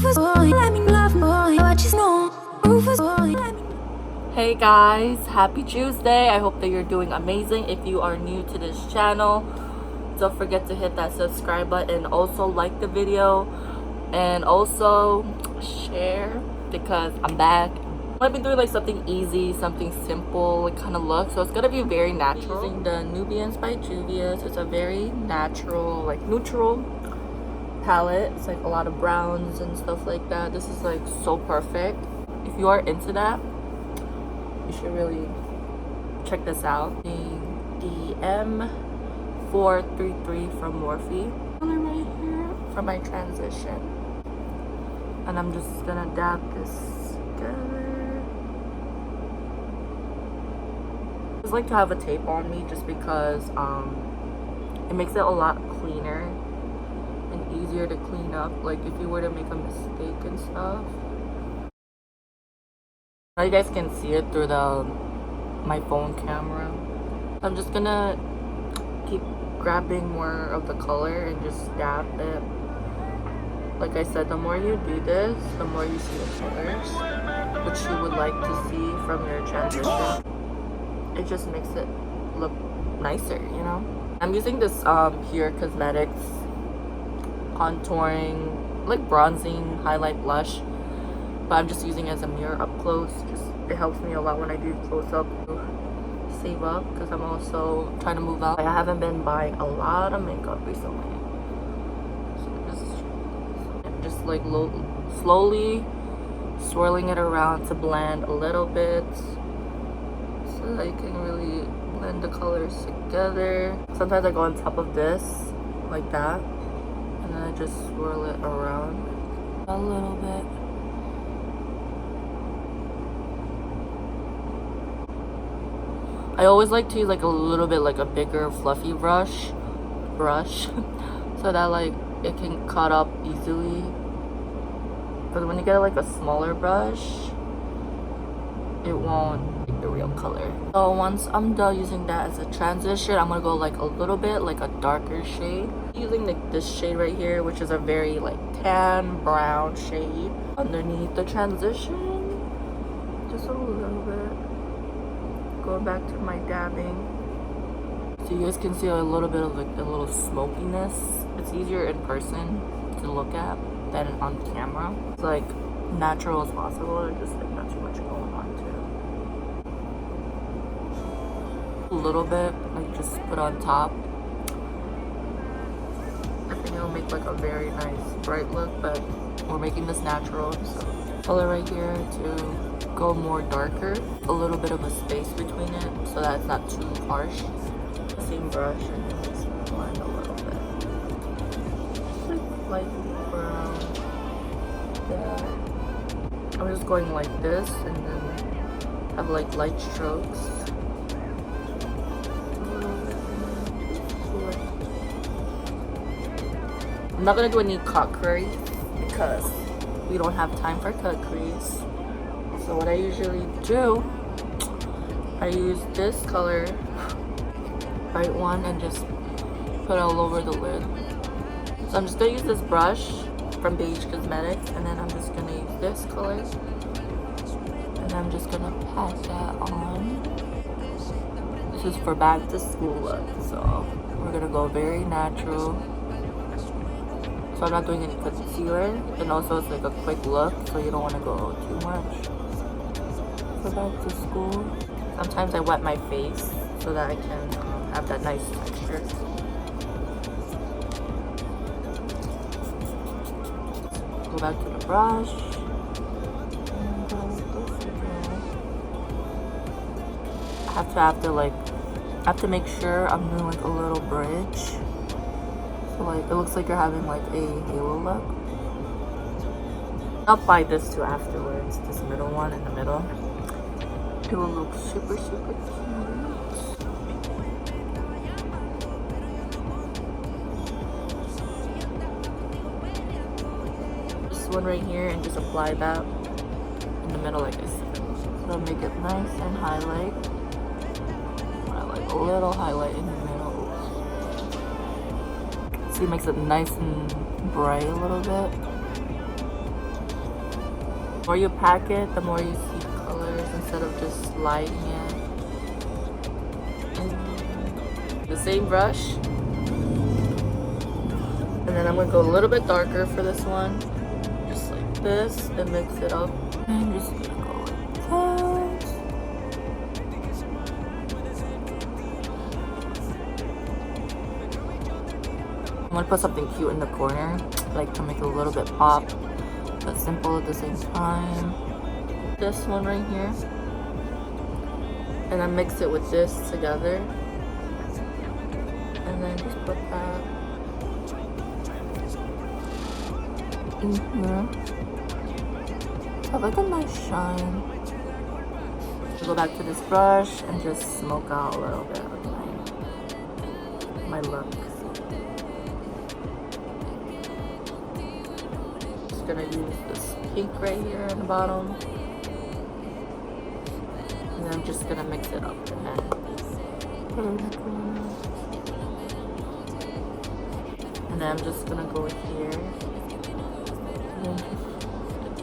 Hey guys, happy Tuesday. I hope that you're doing amazing. If you are new to this channel, don't forget to hit that subscribe button. Also like the video and also share because I'm back. I've been doing like something easy, something simple, like kind of look. So it's gonna be very natural. Using the Nubians by Juvia's. It's a very natural, like neutral palette. It's like a lot of browns and stuff like that. This is like so perfect. If you are into that, you should really check this out. The M433 from Morphe color right here for my transition. And I'm just gonna dab this together. I just like to have a tape on me just because it makes it a lot cleaner and easier to clean up, like if you were to make a mistake and stuff. Now you guys can see it through my phone camera. I'm just gonna keep grabbing more of the color and just dab it. Like I said, the more you do this, the more you see the colors which you would like to see from your transition. It just makes it look nicer, you know? I'm using this Pure Cosmetics contouring, like bronzing highlight blush, but I'm just using it as a mirror up close. It helps me a lot when I do close up to save up because I'm also trying to move out. I haven't been buying a lot of makeup recently, so just like slowly swirling it around to blend a little bit so that you can really blend the colors together. Sometimes I go on top of this like that and then I just swirl it around a little bit. I always like to use like a little bit like a bigger fluffy brush so that like it can cut up easily. But when you get like a smaller brush, it won't make the real color. So once I'm done using that as a transition, I'm gonna go like a little bit like a darker shade. Using like this shade right here, which is a very like tan brown shade underneath the transition. Just a little bit. Going back to my dabbing. So you guys can see a little bit of like the little smokiness. It's easier in person to look at than on camera. It's like natural as possible and just like not too much going on too. A little bit, like just put on top. I think it'll make like a very nice bright look, but we're making this natural, so color right here to go more darker, a little bit of a space between it so that it's not too harsh. Same brush and just blend a little bit. Like light brown. Yeah. I'm just going like this and then have like light strokes. I'm not gonna do any cut crease because we don't have time for cut crease. So what I usually do, I use this color, bright one, and just put all over the lid. So I'm just gonna use this brush from Beige Cosmetics, and then I'm just gonna use this color, and I'm just gonna pat that on. This is for back to school look, so we're gonna go very natural. So I'm not doing any concealer, and also it's like a quick look, so you don't want to go too much. For back to school, sometimes I wet my face so that I can have that nice texture. Go back to the brush. And go with this again. I have to make sure I'm doing like a little bridge. So like it looks like you're having like a halo look. I'll apply this to afterwards, this middle one in the middle. It will look super cute. This one right here and just apply that in the middle like I said. So make it nice and highlight. I like a little highlight in the middle. See, it makes it nice and bright a little bit. The more you pack it, the more you see colors instead of just sliding it. And the same brush. And then I'm gonna go a little bit darker for this one. Just like this and mix it up. And just gonna go like that. I'm gonna put something cute in the corner, like to make it a little bit pop, but simple at the same time. This one right here. And then mix it with this together. And then just put that in here. Have like a nice shine. Go back to this brush and just smoke out a little bit of my look. Just gonna use this pink right here on the bottom. And then I'm just gonna mix it up and then I'm just gonna go here and then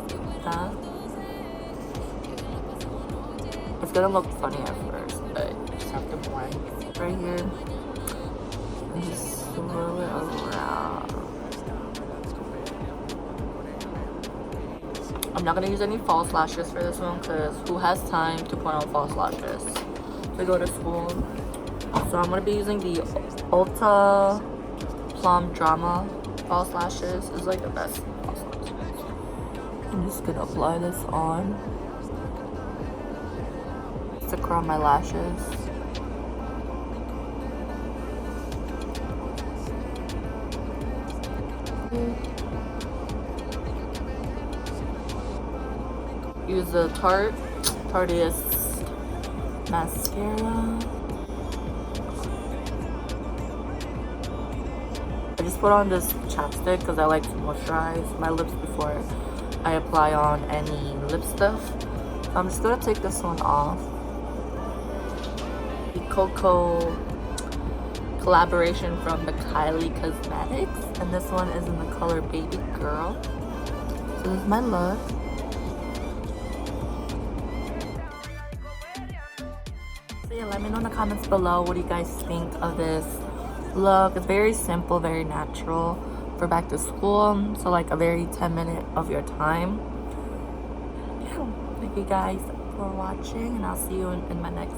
just that. It's gonna look funny at first, but you just have to blend right here and just swirl it around. I'm not gonna use any false lashes for this one because who has time to put on false lashes to go to school? So I'm gonna be using the Ulta Plum Drama false lashes. It's like the best false lashes. I'm just gonna apply this on to curl my lashes. Use the Tarteist mascara. I just put on this chapstick because I like to moisturize my lips before I apply on any lip stuff. So I'm just gonna take this one off. The Cocoa collaboration from the Kylie Cosmetics, and this one is in the color Baby Girl. So this is my look. So yeah, let me know in the comments below what do you guys think of this look. It's very simple, very natural for back to school, so like a very 10-minute of your time. Yeah, thank you guys for watching, and I'll see you in my next